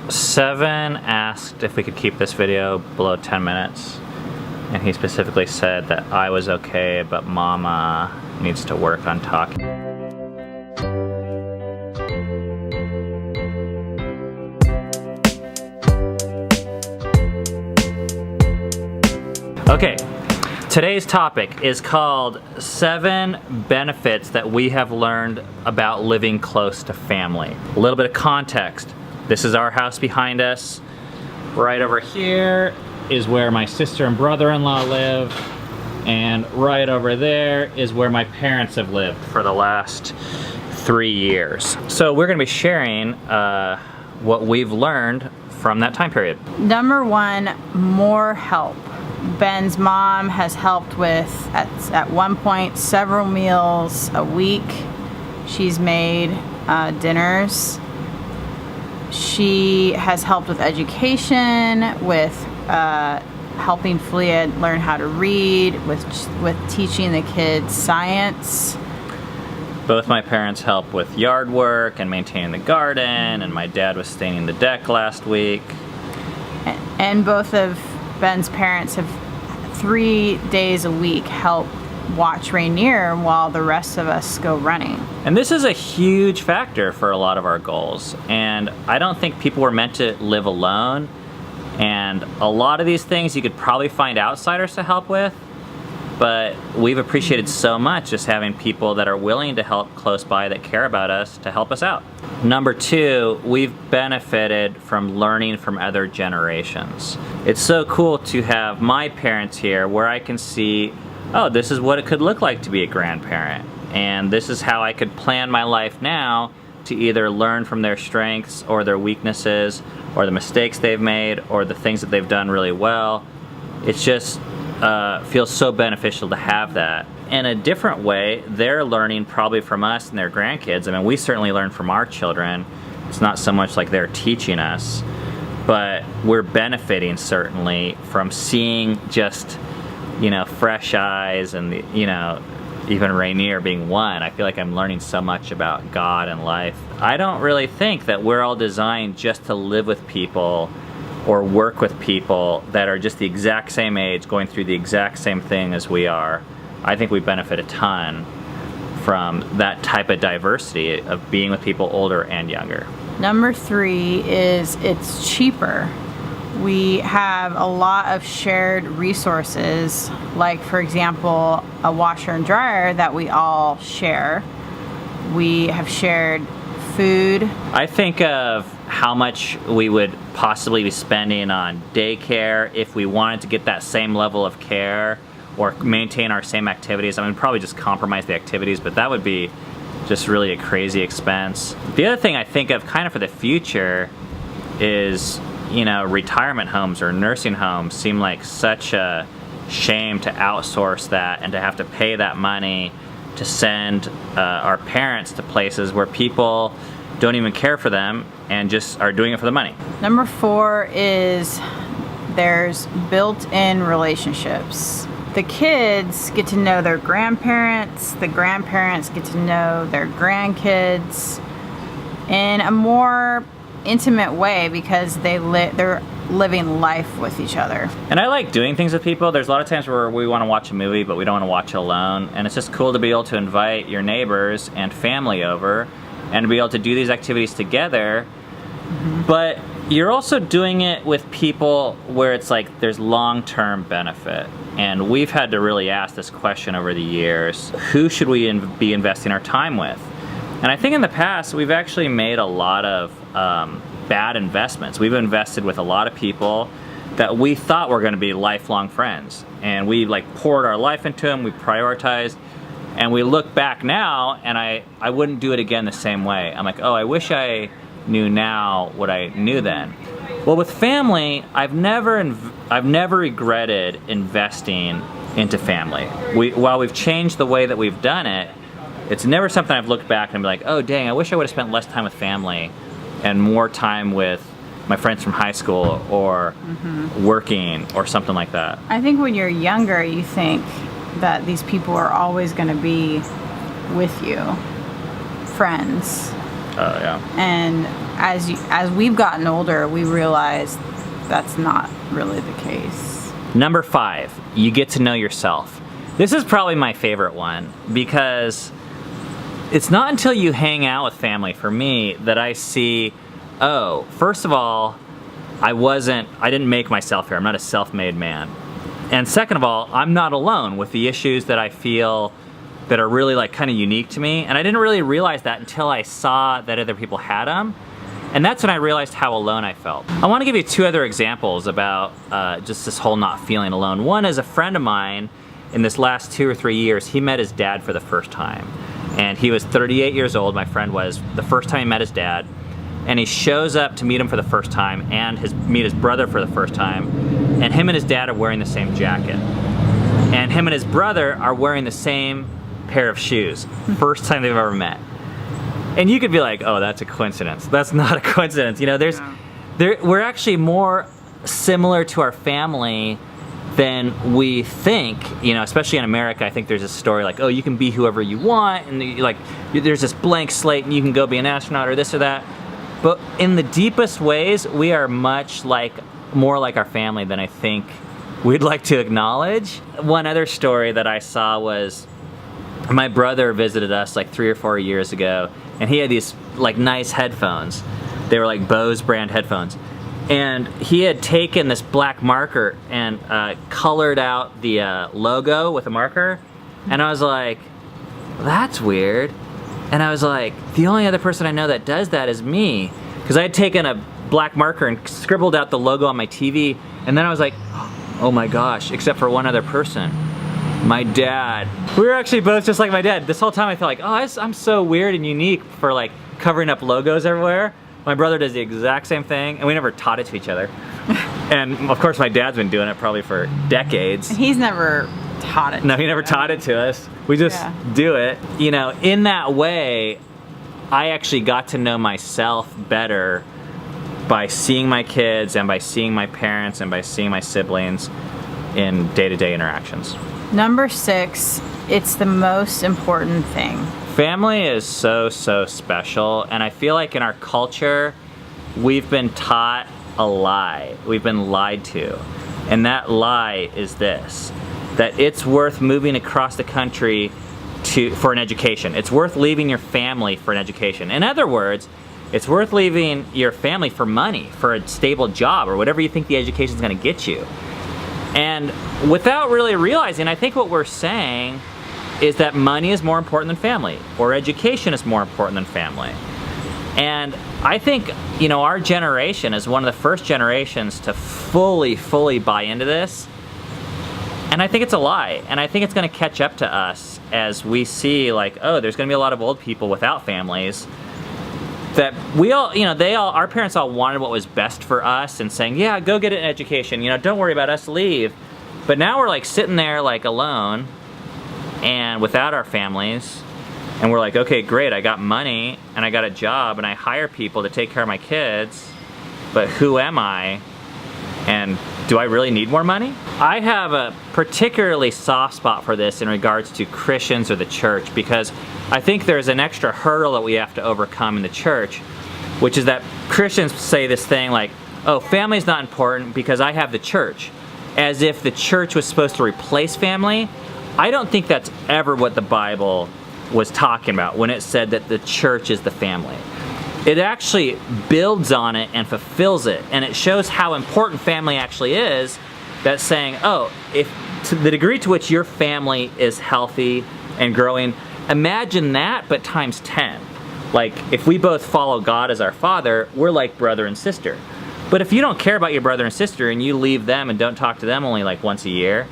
Seven asked if we could keep this video below 10 minutes. And he specifically said that I was okay, but Mama needs to work on talking. Okay, today's topic is called 7 benefits that we have learned about living close to family. A little bit of context. This is our house behind us. Right over here is where my sister and brother-in-law live, and right over there is where my parents have lived for the last 3 years. So we're gonna be sharing what we've learned from that time period. Number 1, more help. Ben's mom has helped with, at one point, several meals a week. She's made dinners. She has helped with education, with helping Filia learn how to read, with teaching the kids science. Both my parents help with yard work and maintaining the garden, and my dad was staining the deck last week. And both of Ben's parents have 3 days a week help watch Rainier while the rest of us go running. And this is a huge factor for a lot of our goals. And I don't think people were meant to live alone. And a lot of these things you could probably find outsiders to help with, but we've appreciated so much just having people that are willing to help close by, that care about us, to help us out. Number 2, we've benefited from learning from other generations. It's so cool to have my parents here where I can see, oh, this is what it could look like to be a grandparent. And this is how I could plan my life now to either learn from their strengths or their weaknesses, or the mistakes they've made, or the things that they've done really well. It's just feels so beneficial to have that. In a different way, they're learning probably from us and their grandkids. I mean, we certainly learn from our children. It's not so much like they're teaching us, but we're benefiting certainly from seeing just, you know, fresh eyes, and you know, even Rainier being one. I feel like I'm learning so much about God and life. I don't really think that we're all designed just to live with people or work with people that are just the exact same age, going through the exact same thing as we are. I think we benefit a ton from that type of diversity of being with people older and younger. Number 3 is it's cheaper. We have a lot of shared resources, like for example, a washer and dryer that we all share. We have shared food. I think of how much we would possibly be spending on daycare if we wanted to get that same level of care or maintain our same activities. I mean, probably just compromise the activities, but that would be just really a crazy expense. The other thing I think of kind of for the future is, you know, retirement homes or nursing homes seem like such a shame to outsource that and to have to pay that money to send our parents to places where people don't even care for them and just are doing it for the money. Number 4 is there's built-in relationships. The kids get to know their grandparents, the grandparents get to know their grandkids in a more intimate way because they're living life with each other. And I like doing things with people. There's a lot of times where we want to watch a movie but we don't want to watch it alone, and it's just cool to be able to invite your neighbors and family over and to be able to do these activities together. But you're also doing it with people where it's like there's long-term benefit. And we've had to really ask this question over the years: who should we be investing our time with? And I think in the past we've actually made a lot of bad investments. We've invested with a lot of people that we thought were going to be lifelong friends, and we like poured our life into them, we prioritized, and we look back now and I wouldn't do it again the same way. I'm like, oh, I wish I knew now what I knew then. Well, with family, I've never regretted investing into family. While we've changed the way that we've done it, it's never something I've looked back and be like, oh dang, I wish I would have spent less time with family and more time with my friends from high school or working or something like that. I think when you're younger, you think that these people are always going to be with you, friends. Oh yeah. And as we've gotten older, we realize that's not really the case. Number 5, you get to know yourself. This is probably my favorite one because it's not until you hang out with family, for me, that I see, oh, first of all, I didn't make myself here. I'm not a self-made man. And second of all, I'm not alone with the issues that I feel that are really like kind of unique to me. And I didn't really realize that until I saw that other people had them. And that's when I realized how alone I felt. I want to give you 2 other examples about just this whole not feeling alone. One is a friend of mine in this last 2 or 3 years, he met his dad for the first time. And he was 38 years old, my friend was, the first time he met his dad. And he shows up to meet him for the first time and meet his brother for the first time. And him and his dad are wearing the same jacket. And him and his brother are wearing the same pair of shoes. First time they've ever met. And you could be like, oh, that's a coincidence. That's not a coincidence. You know, we're actually more similar to our family than we think. You know, especially in America, I think there's a story like, oh, you can be whoever you want, and there's this blank slate, and you can go be an astronaut or this or that. But in the deepest ways, we are more like our family than I think we'd like to acknowledge. One other story that I saw was my brother visited us like 3 or 4 years ago, and he had these like nice headphones. They were like Bose brand headphones. And he had taken this black marker and colored out the logo with a marker. And I was like, that's weird. And I was like, the only other person I know that does that is me. Because I had taken a black marker and scribbled out the logo on my TV. And then I was like, oh my gosh, except for one other person. My dad. We were actually both just like my dad. This whole time I felt like, oh, I'm so weird and unique for like covering up logos everywhere. My brother does the exact same thing, and we never taught it to each other. And of course my dad's been doing it probably for decades. He's never taught it. No, he never taught it to us. We just do it. You know, in that way, I actually got to know myself better by seeing my kids and by seeing my parents and by seeing my siblings in day-to-day interactions. Number 6, it's the most important thing. Family is so special, and I feel like in our culture, we've been taught a lie. We've been lied to. And that lie is this, that it's worth moving across the country for an education. It's worth leaving your family for an education. In other words, it's worth leaving your family for money, for a stable job, or whatever you think the education is going to get you. And without really realizing, I think what we're saying is that money is more important than family, or education is more important than family. And I think, you know, our generation is one of the first generations to fully buy into this. And I think it's a lie. And I think it's going to catch up to us as we see, like, oh, there's going to be a lot of old people without families. That we all, you know, our parents all wanted what was best for us and saying, yeah, go get an education, you know, don't worry about us, leave. But now we're like sitting there like alone and without our families, and we're like, okay, great, I got money and I got a job and I hire people to take care of my kids, but who am I? And do I really need more money? I have a particularly soft spot for this in regards to Christians or the church, because I think there's an extra hurdle that we have to overcome in the church, which is that Christians say this thing like, oh, family's not important because I have the church, as if the church was supposed to replace family. I don't think that's ever what the Bible was talking about when it said that the church is the family. It actually builds on it and fulfills it, and it shows how important family actually is. That's saying, oh, if to the degree to which your family is healthy and growing, imagine that, but times 10. Like, if we both follow God as our Father, we're like brother and sister. But if you don't care about your brother and sister and you leave them and don't talk to them only like once a year,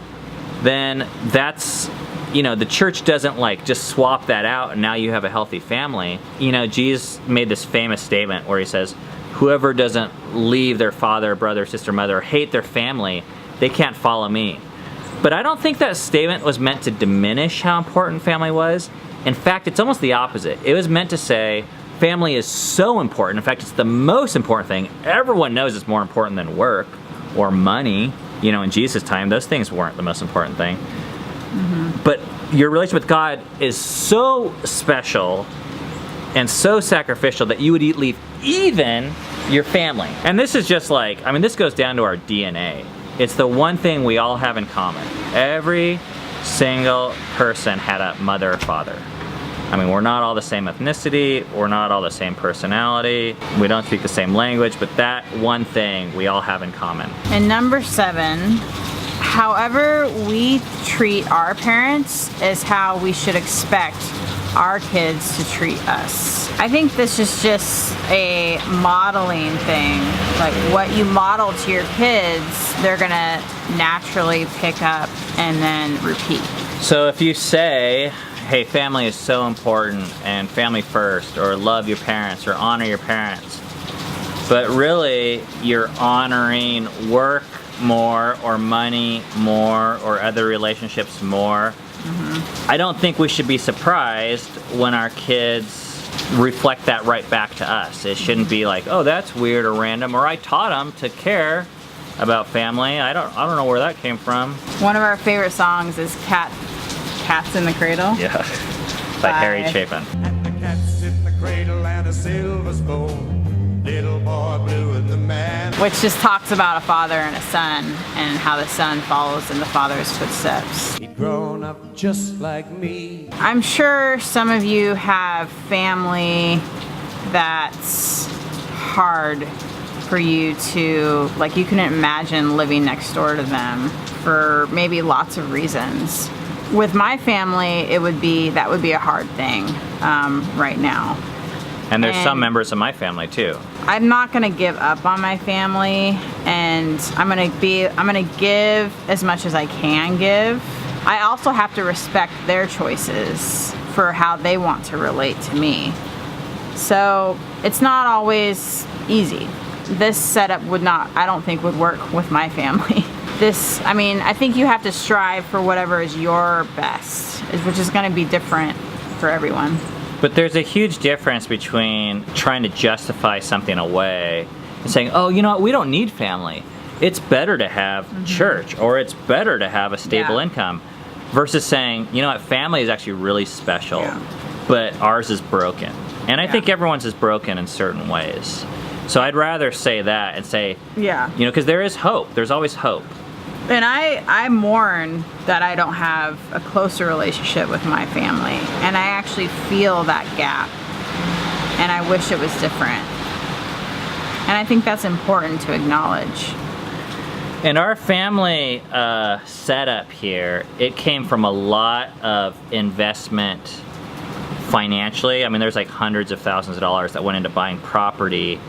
then that's, you know, the church doesn't like just swap that out and now you have a healthy family. You know, Jesus made this famous statement where he says, whoever doesn't leave their father, brother, sister, mother, or hate their family, they can't follow me. But I don't think that statement was meant to diminish how important family was. In fact, it's almost the opposite. It was meant to say family is so important. In fact, it's the most important thing. Everyone knows it's more important than work or money. You know, in Jesus' time, those things weren't the most important thing. Mm-hmm. But your relationship with God is so special and so sacrificial that you would leave even your family. And this is just like, I mean, this goes down to our DNA. It's the one thing we all have in common. Every single person had a mother or father. I mean, we're not all the same ethnicity, we're not all the same personality, we don't speak the same language, but that one thing we all have in common. And number 7, however we treat our parents is how we should expect our kids to treat us. I think this is just a modeling thing. Like what you model to your kids, they're gonna naturally pick up and then repeat. So if you say, hey, family is so important and family first, or love your parents, or honor your parents, but really you're honoring work more, or money more, or other relationships more, I don't think we should be surprised when our kids reflect that right back to us. It shouldn't be like, oh, that's weird or random, or I taught them to care about family. I don't know where that came from. One of our favorite songs is Cats in the Cradle. Yeah, by Harry Chapin. And the cat's in the cradle and a silver spoon. Little boy blue and the man. Which just talks about a father and a son and how the son follows in the father's footsteps. He'd grown up just like me. I'm sure some of you have family that's hard for you to, like, you couldn't imagine living next door to them for maybe lots of reasons. With my family, that would be a hard thing right now. And there's some members of my family too. I'm not gonna give up on my family, and I'm gonna give as much as I can give. I also have to respect their choices for how they want to relate to me. So it's not always easy. This setup I don't think would work with my family. I think you have to strive for whatever is your best, which is gonna be different for everyone. But there's a huge difference between trying to justify something away and saying, oh, you know what, we don't need family. It's better to have church, or it's better to have a stable income, versus saying, you know what, family is actually really special, but ours is broken. And I think everyone's is broken in certain ways. So I'd rather say that and say, you know, because there is hope. There's always hope. And I mourn that I don't have a closer relationship with my family. And I actually feel that gap. And I wish it was different. And I think that's important to acknowledge. In our family setup here, it came from a lot of investment financially. I mean, there's like hundreds of thousands of dollars that went into buying property.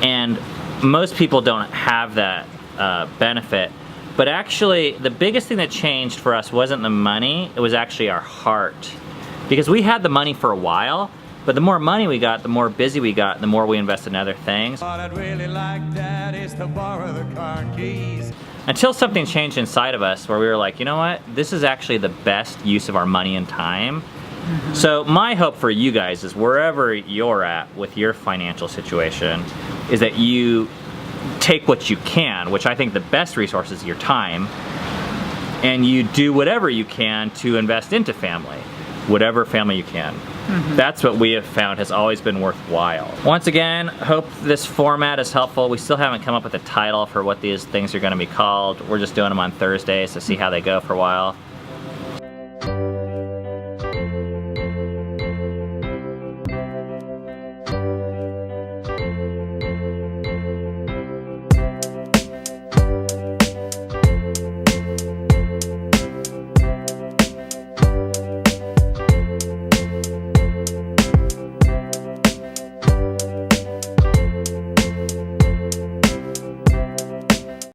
And most people don't have that benefit. But actually, the biggest thing that changed for us wasn't the money, it was actually our heart. Because we had the money for a while, but the more money we got, the more busy we got, the more we invested in other things. What I'd really like, Dad, is to borrow the car keys. Until something changed inside of us where we were like, you know what, this is actually the best use of our money and time. So my hope for you guys is wherever you're at with your financial situation, is that you take what you can, which I think the best resource is your time, and you do whatever you can to invest into family, whatever family you can. That's what we have found has always been worthwhile. Once again, hope this format is helpful. We still haven't come up with a title for what these things are going to be called. We're just doing them on Thursdays to see how they go for a while.